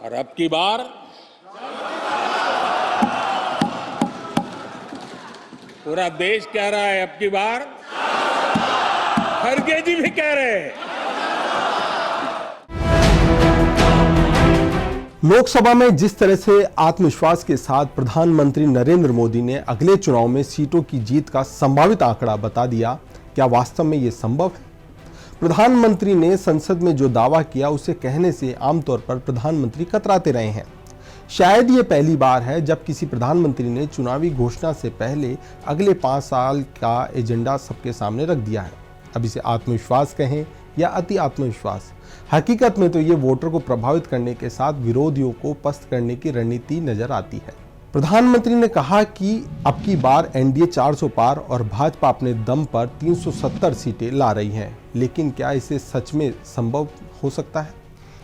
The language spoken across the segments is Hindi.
और अब की बार पूरा देश कह रहा है, अब की बार खड़गे जी भी कह रहे हैं। लोकसभा में जिस तरह से आत्मविश्वास के साथ प्रधानमंत्री नरेंद्र मोदी ने अगले चुनाव में सीटों की जीत का संभावित आंकड़ा बता दिया, क्या वास्तव में यह संभव है? प्रधानमंत्री ने संसद में जो दावा किया उसे कहने से आमतौर पर प्रधानमंत्री कतराते रहे हैं। शायद ये पहली बार है जब किसी प्रधानमंत्री ने चुनावी घोषणा से पहले अगले 5 साल का एजेंडा सबके सामने रख दिया है। अब इसे आत्मविश्वास कहें या अति आत्मविश्वास, हकीकत में तो ये वोटर को प्रभावित करने के साथ विरोधियों को पस्त करने की रणनीति नजर आती है। प्रधानमंत्री ने कहा कि अब की बार एनडीए 400 पार और भाजपा अपने दम पर 370 सीटें ला रही है, लेकिन क्या इसे सच में संभव हो सकता है?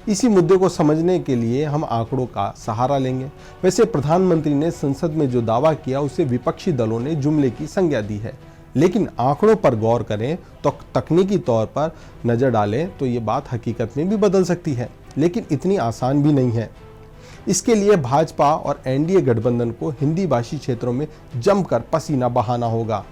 इसी मुद्दे को समझने के लिए हम आंकड़ों का सहारा लेंगे। वैसे प्रधानमंत्री ने संसद में जो दावा किया उसे विपक्षी दलों ने जुमले की संज्ञा दी है, लेकिन आंकड़ों पर गौर करें तो तकनीकी तौर पर नजर डालें तो ये बात हकीकत में भी बदल सकती है, लेकिन इतनी आसान भी नहीं है। इसके लिए भाजपा और एनडीए गठबंधन को हिंदी भाषी क्षेत्रों में जमकर पसीना बहाना होगा।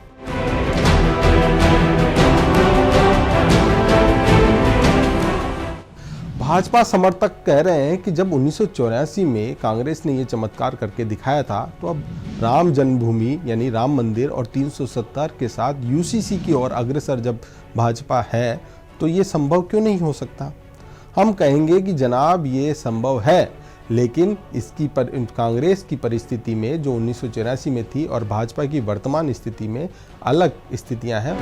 भाजपा समर्थक कह रहे हैं कि जब 1984 में कांग्रेस ने यह चमत्कार करके दिखाया था, तो अब राम जन्मभूमि यानी राम मंदिर और 370 के साथ यूसीसी की ओर अग्रसर जब भाजपा है तो ये संभव क्यों नहीं हो सकता? हम कहेंगे कि जनाब ये संभव है, लेकिन कांग्रेस की परिस्थिति में जो 1984 में थी और भाजपा की वर्तमान स्थिति में अलग स्थितियां हैं।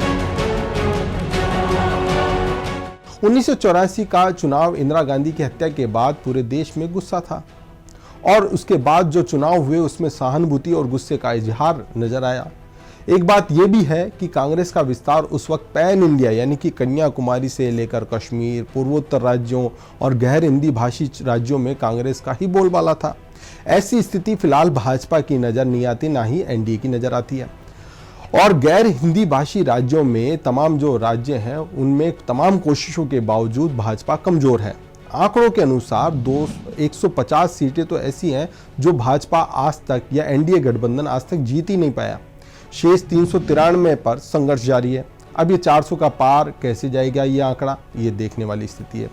1984 का चुनाव इंदिरा गांधी की हत्या के बाद पूरे देश में गुस्सा था और उसके बाद जो चुनाव हुए उसमें सहानुभूति और गुस्से का इजहार नजर आया। एक बात यह भी है कि कांग्रेस का विस्तार उस वक्त पैन इंडिया यानी कि कन्याकुमारी से लेकर कश्मीर, पूर्वोत्तर राज्यों और गैर हिंदी भाषी राज्यों में कांग्रेस का ही बोलबाला था। ऐसी स्थिति फिलहाल भाजपा की नजर नहीं आती, ना ही एनडीए की नजर आती है। और गैर हिंदी भाषी राज्यों में तमाम जो राज्य हैं उनमें तमाम कोशिशों के बावजूद भाजपा कमजोर है। आंकड़ों के अनुसार 150 सीटें तो ऐसी हैं जो भाजपा आज तक या एनडीए गठबंधन आज तक जीत ही नहीं पाया। शेष 393 पर संघर्ष जारी है। अब ये 400 का पार कैसे जाएगा ये आंकड़ा, ये देखने वाली स्थिति है।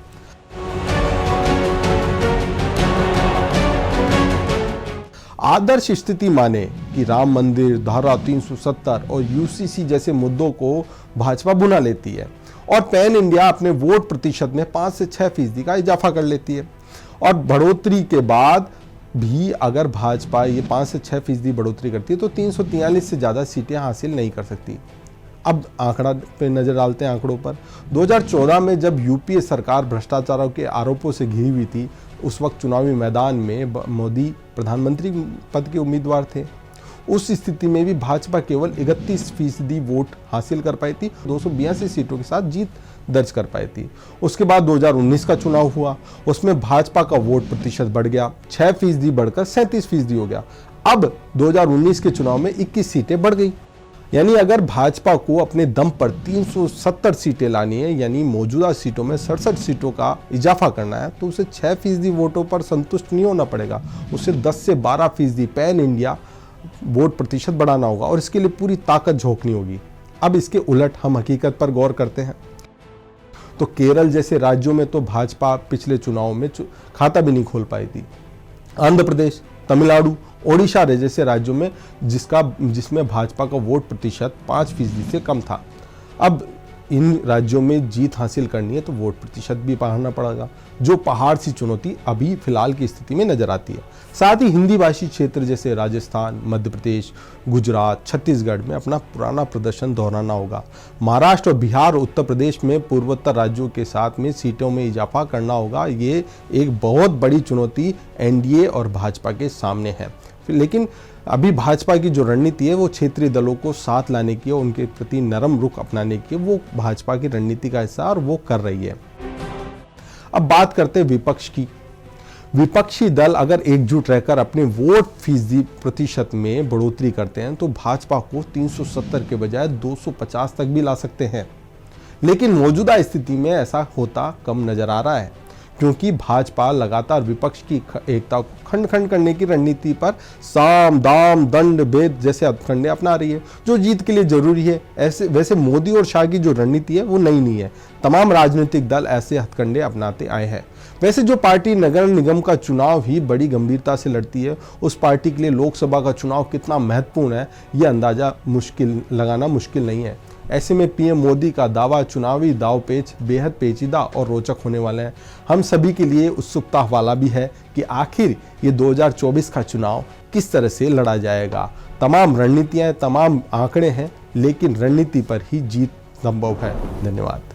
आदर्श स्थिति माने कि राम मंदिर, धारा 370 और यूसीसी जैसे मुद्दों को भाजपा बुना लेती है और पैन इंडिया अपने वोट प्रतिशत में 5 से 6% का इजाफा कर लेती है। और बढ़ोतरी के बाद भी अगर भाजपा ये 5 से 6% बढ़ोतरी करती है तो 343 से ज़्यादा सीटें हासिल नहीं कर सकती। अब आंकड़ा पे नज़र डालते हैं आंकड़ों पर। 2014 में जब यूपीए सरकार भ्रष्टाचारों के आरोपों से घिरी हुई थी, उस वक्त चुनावी मैदान में मोदी प्रधानमंत्री पद के उम्मीदवार थे। उस स्थिति में भी भाजपा केवल 31% वोट हासिल कर पाई थी, 282 सीटों के साथ जीत दर्ज कर पाई थी। उसके बाद 2019 का चुनाव हुआ, उसमें भाजपा का वोट प्रतिशत बढ़ गया, 6% बढ़कर 37% हो गया। अब 2019 के चुनाव में 21 सीटें बढ़ गई। यानी अगर भाजपा को अपने दम पर 370 सीटें लानी है, यानी मौजूदा सीटों में 67 सीटों का इजाफा करना है, तो उसे 6% वोटों पर संतुष्ट नहीं होना पड़ेगा। उसे 10 से 12% पैन इंडिया वोट प्रतिशत बढ़ाना होगा और इसके लिए पूरी ताकत झोंकनी होगी। अब इसके उलट हम हकीकत पर गौर करते हैं तो केरल जैसे राज्यों में तो भाजपा पिछले चुनाव में खाता भी नहीं खोल पाई थी। आंध्र प्रदेश, तमिलनाडु, ओडिशा जैसे राज्यों में जिसमें भाजपा का वोट प्रतिशत 5% से कम था। अब इन राज्यों में जीत हासिल करनी है तो वोट प्रतिशत भी बढ़ाना पड़ेगा, जो पहाड़ सी चुनौती अभी फिलहाल की स्थिति में नजर आती है। साथ ही हिंदी भाषी क्षेत्र जैसे राजस्थान, मध्य प्रदेश, गुजरात, छत्तीसगढ़ में अपना पुराना प्रदर्शन दोहराना होगा। महाराष्ट्र और बिहार, उत्तर प्रदेश में पूर्वोत्तर राज्यों के साथ में सीटों में इजाफा करना होगा। ये एक बहुत बड़ी चुनौती एनडीए और भाजपा के सामने है। लेकिन अभी भाजपा की जो रणनीति है वो क्षेत्रीय दलों को साथ लाने की और उनके प्रति नरम रुख अपनाने की, वो भाजपा की रणनीति का हिस्सा और वो कर रही है। अब बात करते हैं विपक्ष की। विपक्षी दल अगर एकजुट रहकर अपने वोट प्रतिशत में बढ़ोतरी करते हैं तो भाजपा को 370 के बजाय 250 तक भी ला सकते हैं, लेकिन मौजूदा स्थिति में ऐसा होता कम नजर आ रहा है, क्योंकि भाजपा लगातार विपक्ष की एकता को खंड खंड करने की रणनीति पर साम दाम दंड भेद जैसे हथकंडे अपना रही है, जो जीत के लिए जरूरी है। ऐसे वैसे मोदी और शाह की जो रणनीति है वो नई नहीं है, तमाम राजनीतिक दल ऐसे हथकंडे अपनाते आए हैं। वैसे जो पार्टी नगर निगम का चुनाव ही बड़ी गंभीरता से लड़ती है, उस पार्टी के लिए लोकसभा का चुनाव कितना महत्वपूर्ण है यह अंदाजा लगाना मुश्किल नहीं है। ऐसे में पीएम मोदी का दावा चुनावी दावपेच बेहद पेचीदा और रोचक होने वाले हैं। हम सभी के लिए उत्सुकता वाला भी है कि आखिर ये 2024 का चुनाव किस तरह से लड़ा जाएगा। तमाम रणनीतियां, तमाम आंकड़े हैं, लेकिन रणनीति पर ही जीत संभव है। धन्यवाद।